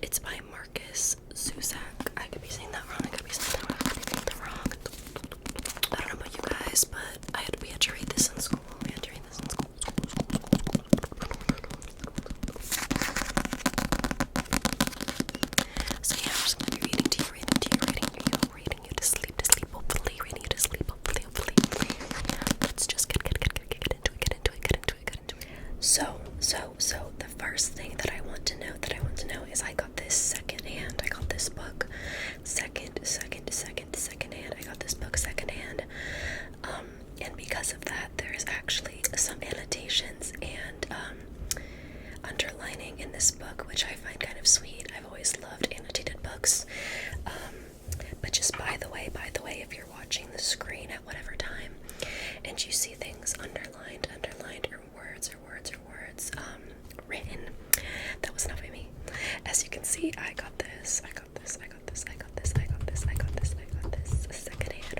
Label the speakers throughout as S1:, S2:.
S1: it's by Marcus Zusak. I could be saying that wrong. I could be saying that wrong. I could be saying that wrong. I don't know about you guys, but we had to read this in school. We had to read this in school. So yeah, I'm just gonna be reading to you, reading you to sleep, hopefully, reading you to sleep, hopefully. Let's just get into it. So the first thing that I want to know is I got this secondhand. I got this book secondhand. I got this book secondhand. And because of that, there's actually some annotations and underlining in this book, which I find kind of sweet. I've always loved annotated books. But just by the way, if you're watching the screen at whatever time and you see things underlined, or words written, that was not by me. As you can see, I got this secondhand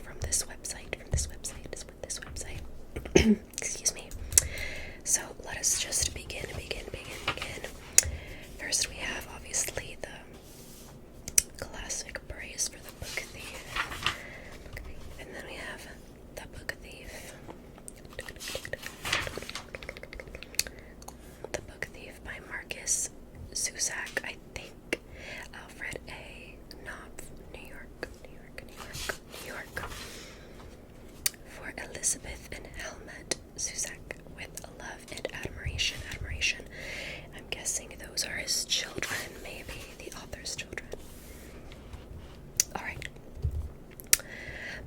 S1: from this website. Excuse me. So let us just begin. First we have obviously the classic praise for the book thief. And then we have the book thief. The Book Thief by Marcus Zusak, I think. Alfred A. Knopf, New York. For Elizabeth and Helmut Zusak, with love and admiration. I'm guessing those are his children, maybe the author's children. Alright.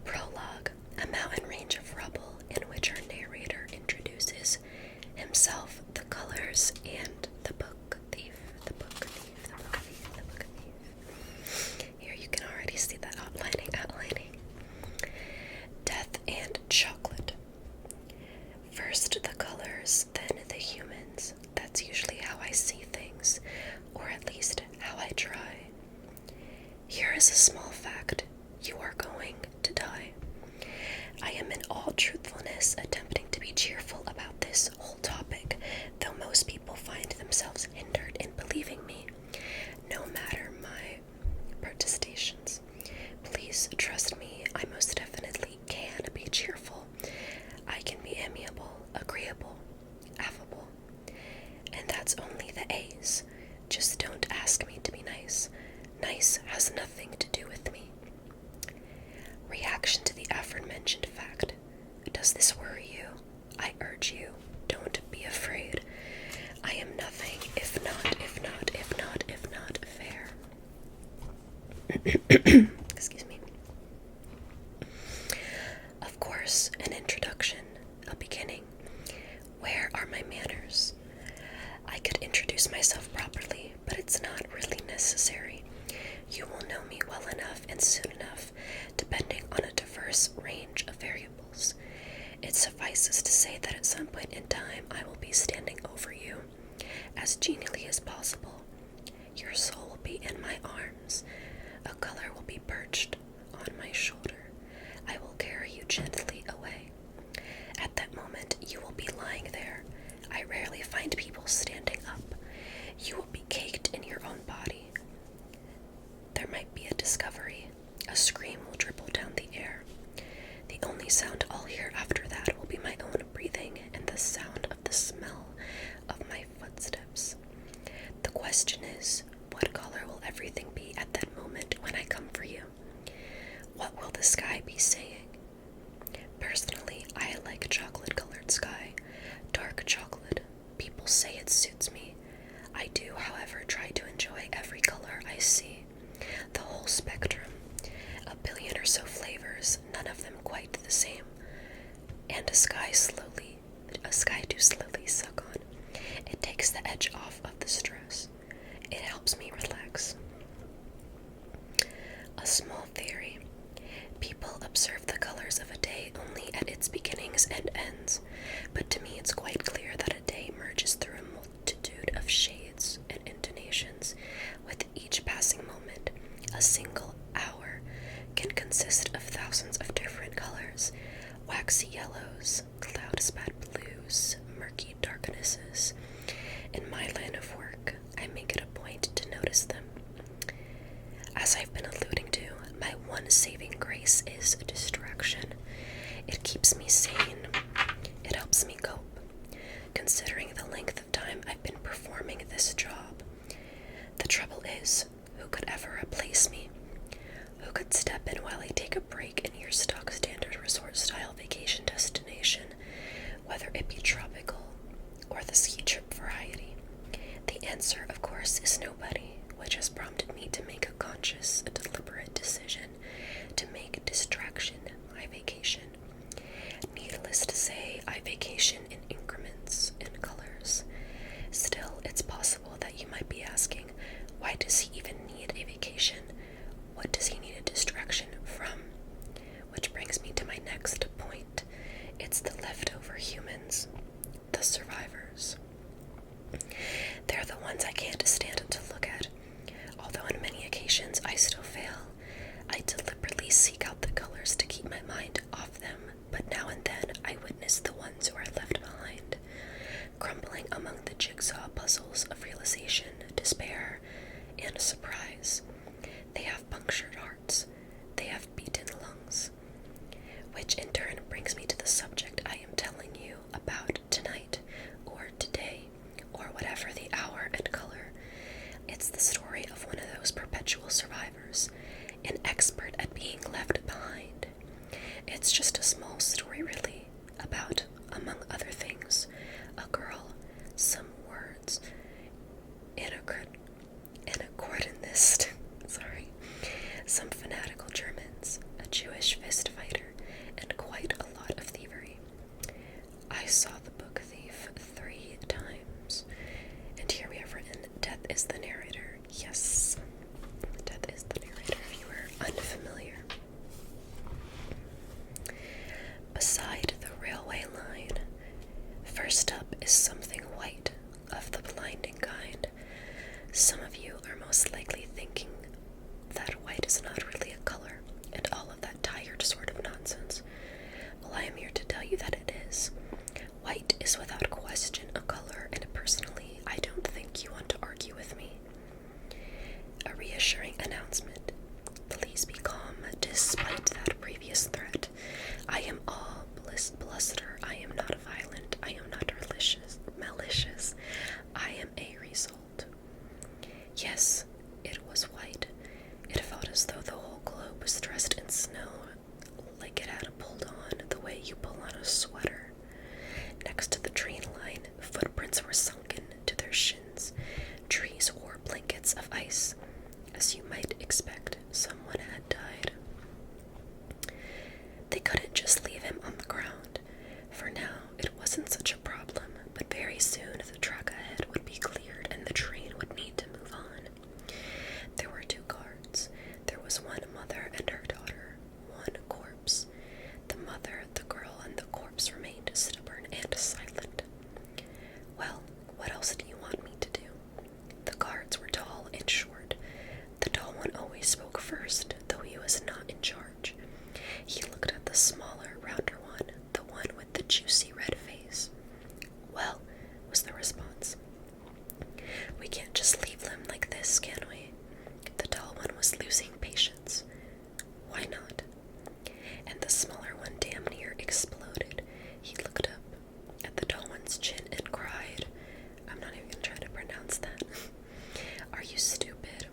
S1: Prologue. A mountain range of rubble in which our narrator introduces himself, the colors, and the book thief. Here you can already see that outlining. Death and chocolate. First the colors, then the humans. That's usually how I see things, or at least how I try. Here is a small fact. You are going to die. I am in all truthfulness attempting to be cheerful about this whole topic, though most people find themselves hindered in believing me, no matter my protestations. Please trust me, I most definitely can be cheerful. I can be amiable, agreeable, affable, and that's only the A's. Just don't ask me to be nice. Nice has nothing to do with me. Reaction to the aforementioned fact. Does this worry you? I urge you, don't be afraid. I am nothing if not fair. Excuse me. Of course, an introduction, a beginning. Where are my manners? I could introduce myself properly, but it's not really necessary. You will know me well enough and soon enough, depending on a diverse range of variables. It suffices to say that at some point in time I will be standing over you, as genially as possible. Your soul will be in my arms. A color will be perched on my shoulder. I will carry you gently away. At that moment, you will be lying there. I rarely find people standing up. You will be caked in your own body. There might be a discovery. A scream will dribble down the air. The only sound I'll hear after that will be my own breathing and the sound of the smell of my footsteps. The question is, what color will everything be at that moment when I come for you? What will the sky be saying? Personally, I like chocolate-colored sky, dark chocolate. People say it suits me. I do, however, try to enjoy every color I see, the whole spectrum. A billion or so flavors, none of them quite the same, and a sky to slowly suck on. It takes the edge off of the stress. It helps me relax. A small theory. People observe the colors of a day only at its beginnings and ends, but to me it's quite clear that a day merges through a multitude of shades and intonations. With each passing moment, a single hour can consist of thousands of different colors, waxy yellows, cloud-spat blues, murky darknesses. In my line of work, I make it a point to notice them. one saving grace is distraction. It keeps me sane. It helps me cope, considering the length of time I've been performing this job. The trouble is, who could ever replace me? Who could step in while I take a break in your stock standard resort-style vacation destination, whether it be tropical or the ski trip variety? The answer, of course, is nobody, which has prompted me to make a conscious, deliberate decision to make distraction my vacation. Needless to say, I vacation in increments, in colors. Still, it's possible that you might be asking, why does he even need a vacation? What does he need a distraction from? Which brings me to my next point. It's the leftover humans, the survivors. They're the ones I can't stand to look at. Although on many occasions I still fail, I deliberately seek out the colors to keep my mind off them, but now and then I witness the ones who are left behind, crumbling among the jigsaw puzzles of realization, despair, and surprise. They have punctured hearts. They have beaten lungs. Which in turn brings me to the subject I am telling you about tonight, or today, or whatever the hour and color. It's the story of one of those perpetual survivors, an expert at being left behind. It's just a small story, really, about, among other things, a girl, some words, an accordionist, some fanatical Germans, a Jewish fist fighter, and quite a lot of thievery. I saw The Book Thief 3 times, and here we have written, Death is the narrator. Yes, Death is the narrator, if you were unfamiliar. Beside the railway line, first up is something white, of the blinding kind. Some of you are most likely thinking that white is not really a color, and all of that tired sort of nonsense. Well, I am here to tell you that it is. White is without question a color, and personally, I don't think you want to argue with me. A reassuring announcement. Please be calm, despite that previous threat. I am all bluster. I am not violent. I am not malicious. I am a result. Yes, it was white. It felt as though the whole globe was dressed in snow, like it had pulled on the way you pull on a sweater. Next to the train line, footprints were sunken to their shins. Trees wore blankets of ice. As you might expect, someone had died. They couldn't just leave him on the ground. For now, it wasn't such a problem, but very soon the track ahead would be cleared and the train would need to move on. There were 2 guards. There was one mother and her daughter, one corpse. The mother, the girl, and the corpse remained stubborn and silent. Well, what else do you want me to do? The guards were tall and short. The tall one always spoke first, though he was not in charge. He looked at the smaller, rounder one, the one with the juicy red face. Well, was the response. We can't just leave them like this, can we? The tall one was losing patience. Why not? And the smaller one damn near exploded. He looked up at the tall one's chin and cried. I'm not even gonna try to pronounce that. Are you stupid?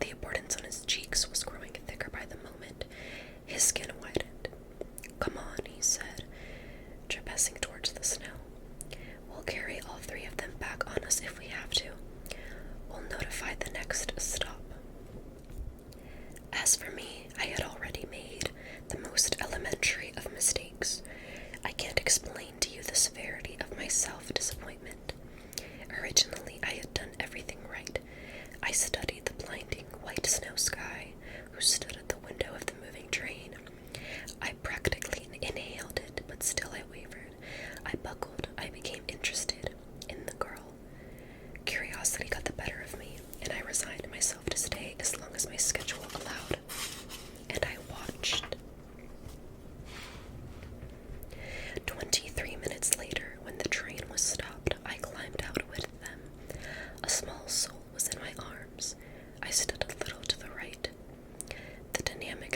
S1: The importance on his cheeks was growing thicker by the moment. His skin widened. Come on, he said, trespassing towards the snow. We'll carry all 3 of them back on us if we have to. We'll notify the next stop. As for me, I had already made the most elementary of mistakes. I can't explain to you the severity of my self-disappointment. Originally, I had done everything right. I studied the blinding white snow sky, who stood at the window of the moving train. I practically inhaled it, but still I wavered. I buckled. I became interested in the girl. Curiosity got the better of me, and I resigned myself to stay as long as my schedule allowed. And I watched. 23 minutes later, when the train was stopped, I climbed out with them. A small soul was in my arms. I stood a little to the right. The dynamic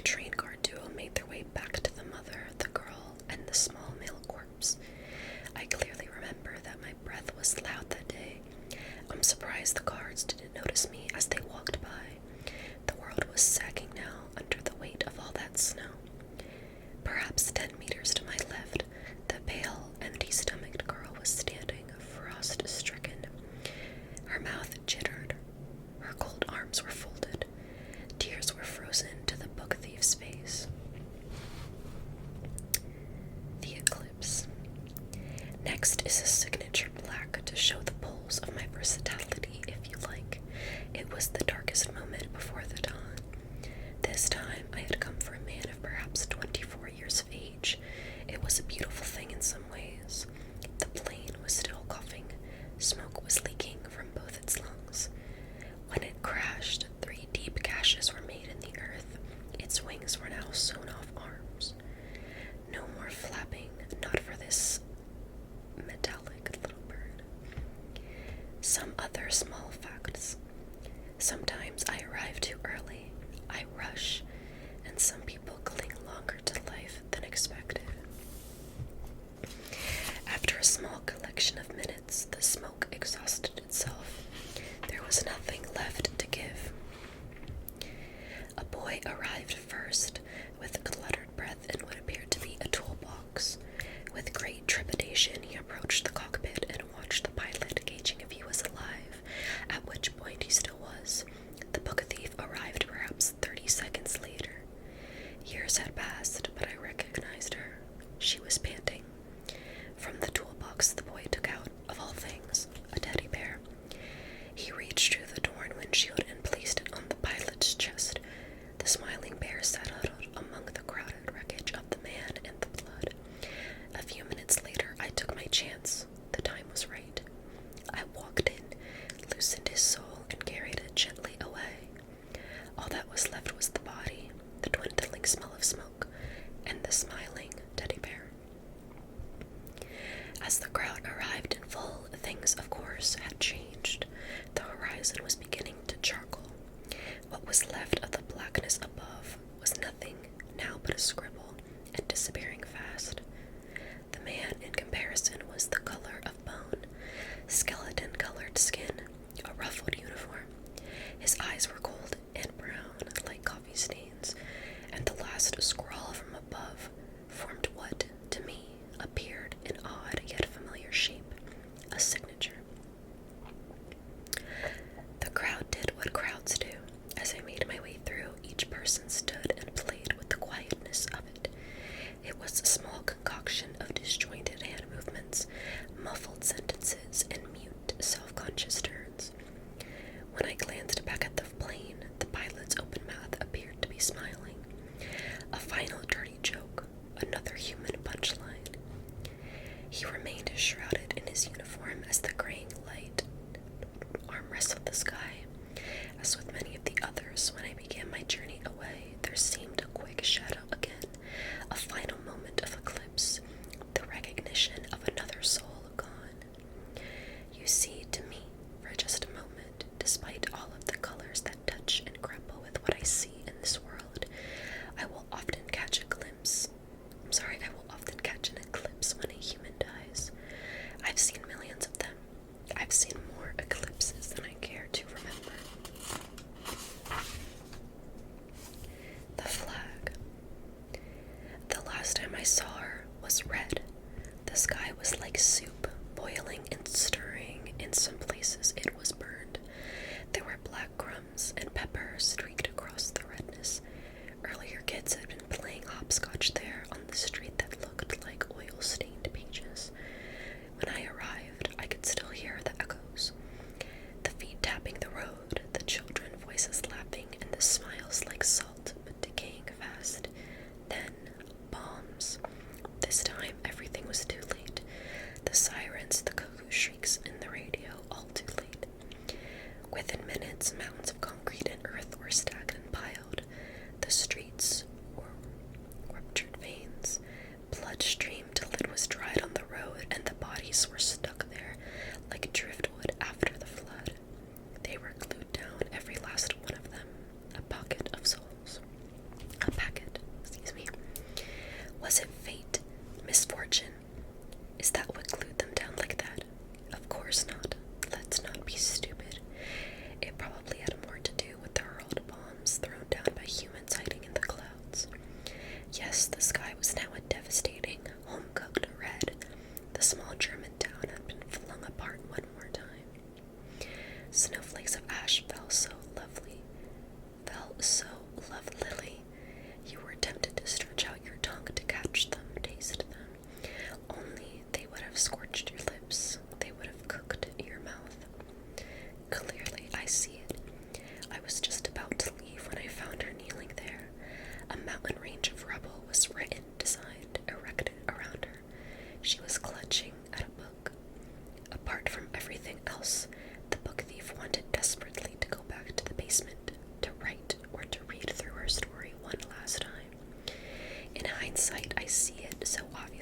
S1: arms were folded. Tears were frozen to the book thief's face. The eclipse. Next is a signature black to show the poles of my versatility, if you like. It was the darkest moment before the dawn. This time I had come for a man of perhaps 24 years of age. It was a beautiful thing in some ways. The plane was still coughing. Smoke was leaking from both its lungs. When it crashed, 3 deep gashes were made in the earth. Its wings were now sewn off arms. No more flapping, not for this metallic little bird. Some other small facts. Sometimes I arrive too early. I rush, and some people cling longer to life than expected. After a small collection of minutes, the smoke exhausted itself. There was nothing left to give. A boy arrived first, with cluttered breath and what appeared to be a toolbox. With great trepidation, he approached the cockpit and watched the pilot, gauging if he was alive, at which point he still was. The book thief arrived perhaps 30 seconds later. Years had passed, but I recognized her. She was panting. From the toolbox, the boy took out, of all things, a teddy bear. He reached through the torn windshield and placed it on the pilot's chest. The smiling bear sat huddled among the crowded wreckage of the man and the blood. A few minutes later, I took my chance. The time was right. I walked in, loosened his soul, and carried it gently away. All that was left was the body, the dwindling smell of smoke, and the smiling teddy bear. As the crowd arrived in full, things, of course, had changed. The horizon was beginning to charcoal. What was left of the blackness above was nothing now but a scribble, and disappearing fast. The man, in comparison, was the color of bone, skeleton-colored skin, a ruffled uniform. His eyes were cold and brown, like coffee stains, and the last scrawl from above formed what, to me, appeared in odd yet familiar shape, a signature. The crowd did what crowds do. As I made my way through, each person stood and played with the quietness of it. It was a small concoction of disjointed hand movements, muffled sentences, and mute, self-conscious turns. When I glanced back at the plane, the pilot's open mouth appeared to be smiling. A final dirty joke, another human punchline. He remained shrouded in his uniform as the graying light arm wrestled the sky. As with many of the others, when I began my journey away, there seemed a quick shadow again, a final moment of eclipse, the recognition of another soul gone. You see, to me, for just a moment, despite all of the colors that touch and grapple with what I see in this world, I will often catch an eclipse when a human dies. I've seen millions of them. I've seen more eclipses than I care to remember. The flag. The last time I saw her was red. The sky was like soup, boiling and stirring. In some places it was burned. There were black crumbs and pepper streaked across the redness. Earlier kids had been playing hopscotch there on the street that looked like oil-stained pages. When I arrived, I could still hear the echoes. The feet tapping the road, the children voices laughing, and the smiles like salt but decaying fast. Then, bombs. This time, everything was too late. The sirens, the cuckoo shrieks in the radio, all too late. Within minutes, mountains of concrete and earth were stacked and piled. The streets were ruptured veins. Blood streamed till it was dried on the road, and the bodies were stuck there like driftwood after the flood. They were glued down, every last one of them, a pocket of souls. A packet, excuse me. Was it fate? Misfortune? Is that what glued them down like that? Of course not. Let's not be stupid. It probably had more to do with the hurled bombs thrown down by humans hiding in the clouds.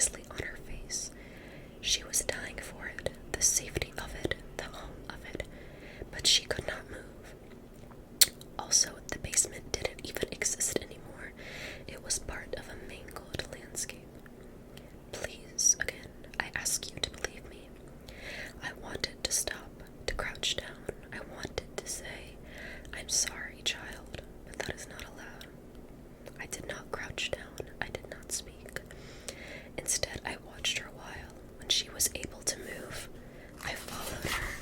S1: precisely on her face. She was dying for it, the safety of it, the home of it, but she could not move. Also, the basement didn't even exist anymore. It was part of a mangled landscape. Please, again, I ask you to believe me. I wanted to stop, to crouch down. I wanted to say, I'm sorry, child, but that is not allowed. I did not crouch down. I did not speak. Instead, I watched her while, when she was able to move, I followed her.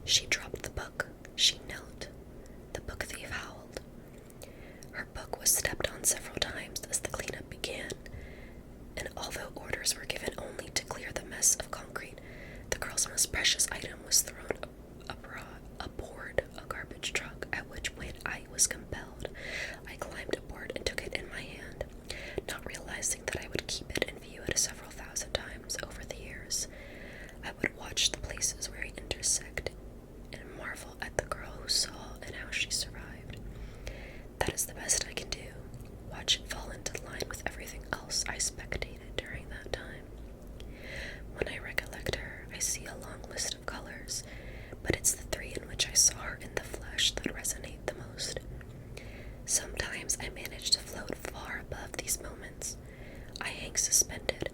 S1: She dropped the book. She knelt. The book thief howled. Her book was stepped on several times as the cleanup began, and although orders were given only to clear the mess of concrete, the girl's most precious item was thrown aboard a garbage truck, at which point I was compelled. I climbed aboard and took it in my hand, not realizing that I would keep it in view at several thousand times over the years. I would watch the places where it intersected and marvel at the girl who saw and how she survived. That is the best I can do. Watch it fall into line with everything else I spectated during that time. When I recollect her, I see a long list of colors, but it's the three in which I saw her in the flesh that resonate the most. Sometimes I manage to float far above these moments. I hang suspended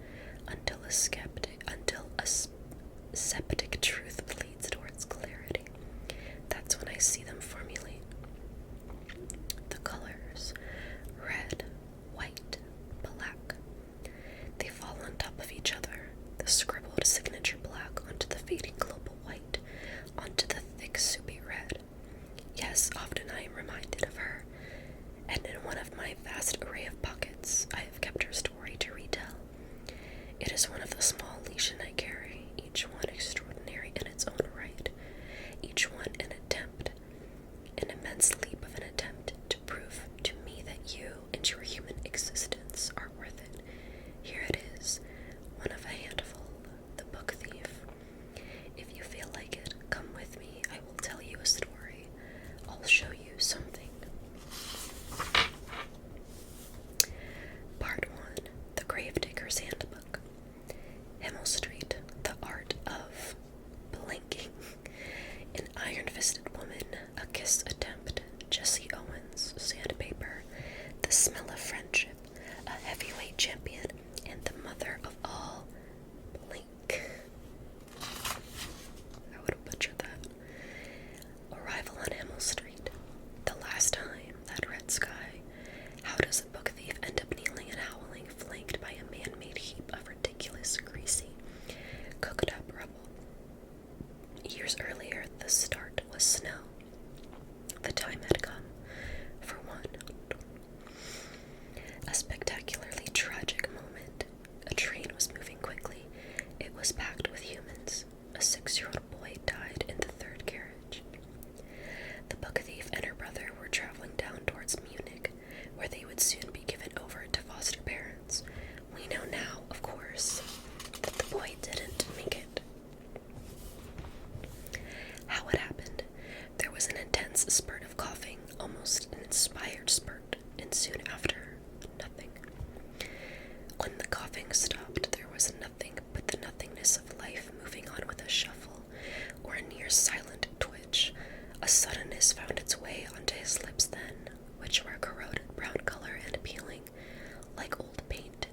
S1: until a septic truth bleeds towards clarity. That's when I see them formulate. The colors: red, white, black. They fall on top of each other, the scribbled signature black onto the fading global white, onto the thick soupy red. Yes, often I am reminded of her, and in one of my vast array of pockets, I have kept her story to retell. It is one of the small legion I carry, each one extraordinary in its own right, each one an attempt, an immense leap of an attempt to prove to me that you and your human existence are worth it. Here it is, one of a handful, the book thief. If you feel like it, come with me. I will tell you a story. I'll show you something. Part 1. The Gravedigger's Handbook. Himmel Street, the art of blinking. An iron-fisted woman, a kiss attempt, Jesse Owens, sandpaper, the smell of friendship, a heavyweight champion, and the mother of all, blink. I would have butchered that. Arrival on Himmel Street. The last time, that red sky. How does a book thief end up kneeling and howling, flanked by a man-made heap of ridiculous, greasy, cooked-up rubble? Years earlier, the start was snow. The time had come, for one. A spectacularly tragic moment. A train was moving quickly. It was packed with humans. A 6-year-old boy died in the third carriage. The book thief and her brother were traveling down towards Munich, where they would soon be given over to foster parents. We know now, of course, that the boy didn't make it. How it happened? There was an intense spurt of coughing, almost an inspired spurt, and soon after, nothing. When the coughing stopped, there was nothing but the nothingness of life moving on with a shuffle, or a near silent twitch. A suddenness found its way onto his lips then, which were corroded brown color and peeling, like old paint,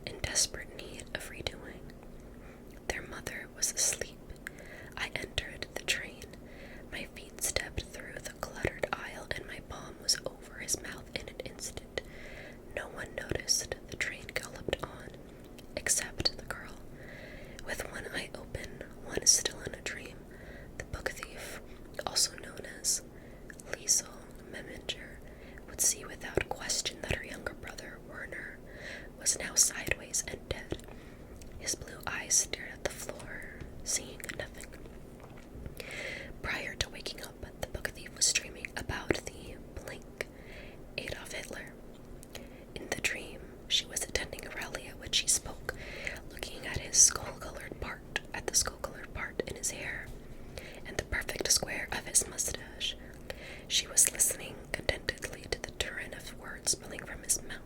S1: in desperate need of redoing. Their mother was asleep. I entered the train. My feet stepped through the cluttered aisle, and my palm was over his mouth in an instant. No one noticed. The train galloped on, except the girl. With one eye open, one still in a dream, the book thief, also known as Liesel Meminger, would see without question that her younger brother, Werner, was now sideways and dead. His blue eyes stared at the floor, seeing nothing. Prior to waking up, the book thief was dreaming about the blink, Adolf Hitler. In the dream, she was attending a rally at which he spoke, looking at his skull-colored part in his hair, and the perfect square of his mustache. She was listening contentedly to the torrent of words spilling from his mouth,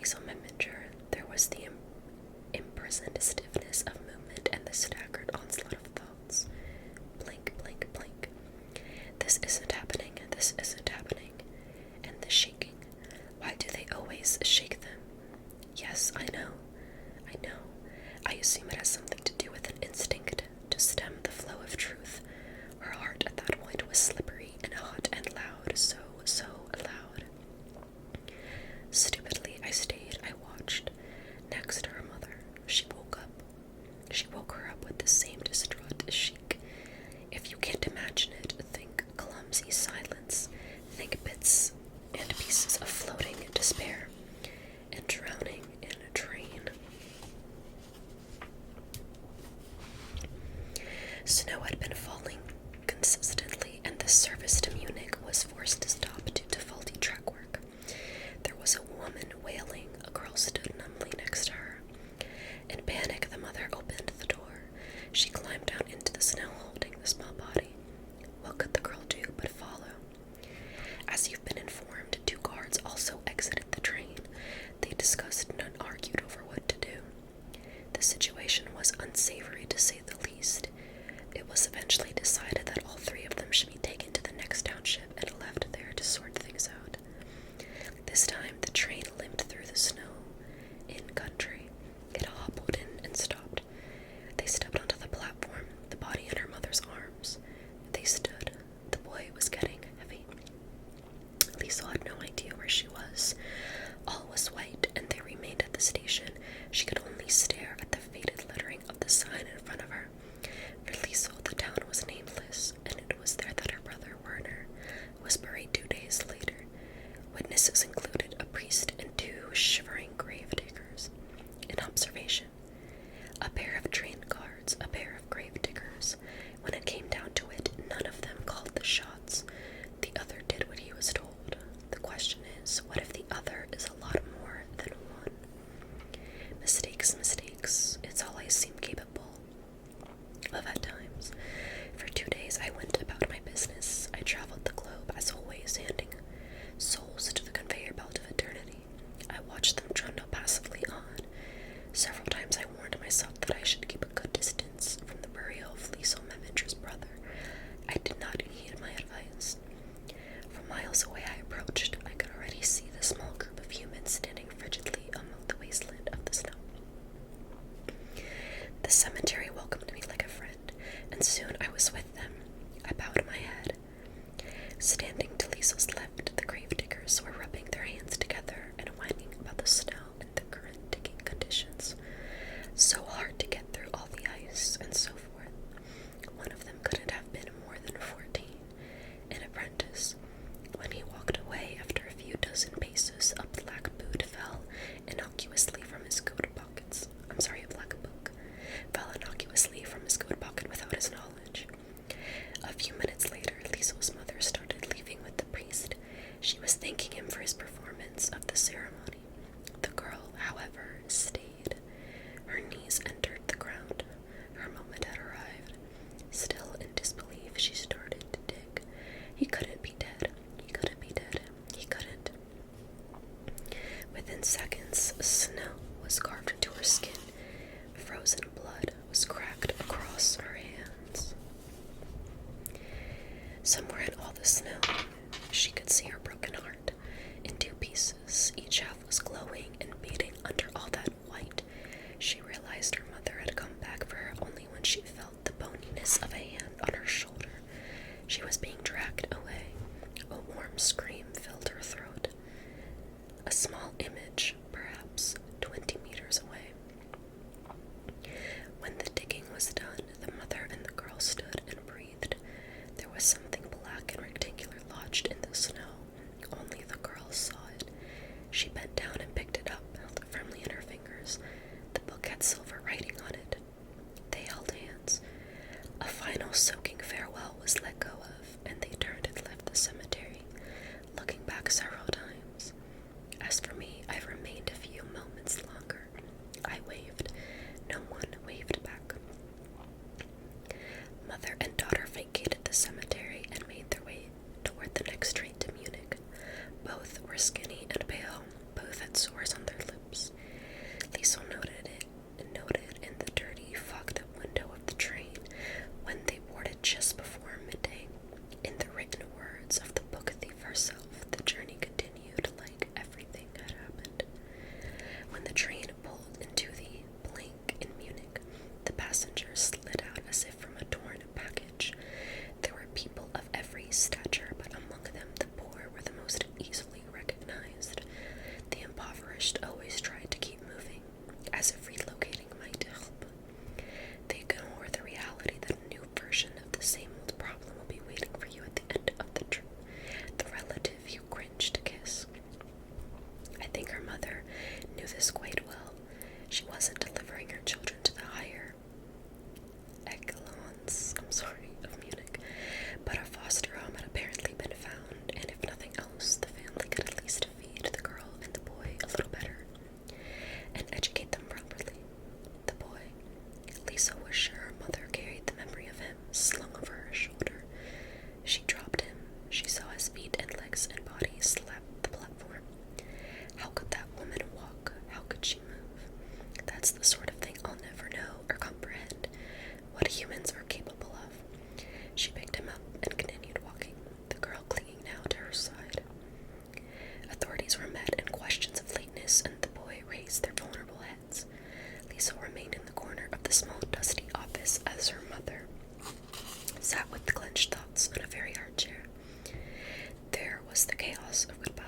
S1: Liesel Meminger, there was the imprisoned stiffness of movement and the staggered onslaught of thoughts. Blink, blink, blink. This isn't happening, this isn't happening. And the shaking. Why do they always shake them? Yes, I know. I assume it has something to do with an instinct to stem the flow of truth. Her heart at that point was slippery and hot and loud, so loud. Stupidly, I stayed, I watched. Next to her mother, she woke up. She woke her up with the same distraught shriek. If you can't imagine it, think clumsy silence. Think bits and pieces of floating despair and drowning in a train. Snow had been falling consistently, and the service to Munich was forced to stop due to faulty track work. There was a woman wailing. A girl stood numbly next to her. In panic, the mother opened the door. She climbed down into the snow, holding the small body. What could the girl do but follow? As you've been informed, 2 guards also exited the train. They discussed and argued over what to do. The situation was unsavory, to say the least. It was eventually decided that all 3 of them should be taken to the next township and left there to sort things out. This time, the train limped through the snow in country. It hobbled in and stopped. They stepped onto the platform, the body in her mother's arms. They stood. The boy was getting heavy. Liesel had no idea where she was. All was white, and they remained at the station. She could only stare at the faded lettering of the sign in front of her. For Liesel, the town was nameless, and it was there that her brother Werner was buried 2 days later. Witnesses included a priest and 2 shivering grave diggers. An observation. A pair of train guards, a pair of grave diggers. When it came down to it, none of them called the shots. The other did what he was told. The question is, what if the other is a lot more than one? Mistakes. It's all I seem capable of at times. For 2 days I went about my business. I traveled the globe, as always, handing souls to the conveyor belt of eternity. I watched them trundle passively on. Several times I warned myself that I should keep a good distance from the burial of Liesel Meminger's brother. I did not heed my advice. From miles away I approached. I could already see the small group of humans standing frigidly among the wasteland of the snow. The cemetery welcomed me like a friend, and soon I was with them. I bowed my head. Standing to Liesel's left, the grave diggers were rubbing their hands together and whining about the snow and the current digging conditions. So hard to get through all the ice, and so forth. One of them couldn't have been more than 14, an apprentice. When he walked away after a few dozen paces, a black boot fell innocuously from his coat pockets. A black book fell innocuously from his coat pocket without his knowledge. A few minutes later, Liesel's mother started leaving with the priest. She was thanking him for his performance of the ceremony. The girl, however, stayed. Her knees entered the ground. Her moment had arrived. Still in disbelief, she started to dig. He couldn't be dead. He couldn't be dead. He couldn't. Within seconds, snow was carved into her skin. Frozen blood was cracked across her hands. Somewhere in all the snow, she could see her broken heart in 2 pieces. Each half was glowing and beating under all that white. She realized her mother had come back for her only when she felt the boniness of a hand on her shoulder. She was being dragged away. A warm scream filled her throat. A small image, perhaps 20 meters away. When the digging was done, the mother and the girl stood and breathed. There was something black and rectangular lodged in the snow. Only the girl saw it. She bent down and That's the sort of thing I'll never know or comprehend, what humans are capable of. She picked him up and continued walking, the girl clinging now to her side. Authorities were met and questions of lateness, and the boy raised their vulnerable heads. Lisa remained in the corner of the small, dusty office as her mother sat with clenched thoughts on a very hard chair. There was the chaos of goodbye.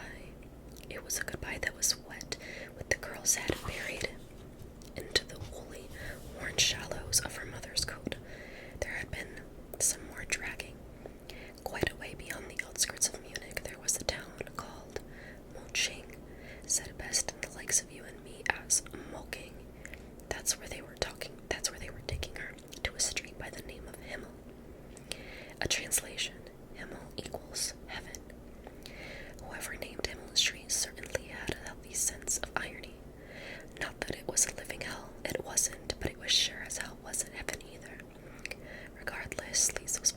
S1: It was a goodbye that was wet, with the girl's head buried into the woolly, worn shallows of her mother's coat. There had been some more dragging. Quite a way beyond the outskirts of Munich, there was a town called Moching, said best in the likes of you and me as Moking. That's where they were taking her, to a street by the name of Himmel. A translation: Himmel equals heaven. Whoever named Himmel's Street certainly had a healthy sense of irony. Not that it was a living hell, it wasn't, but it was sure as hell wasn't heaven either. Regardless, Lisa was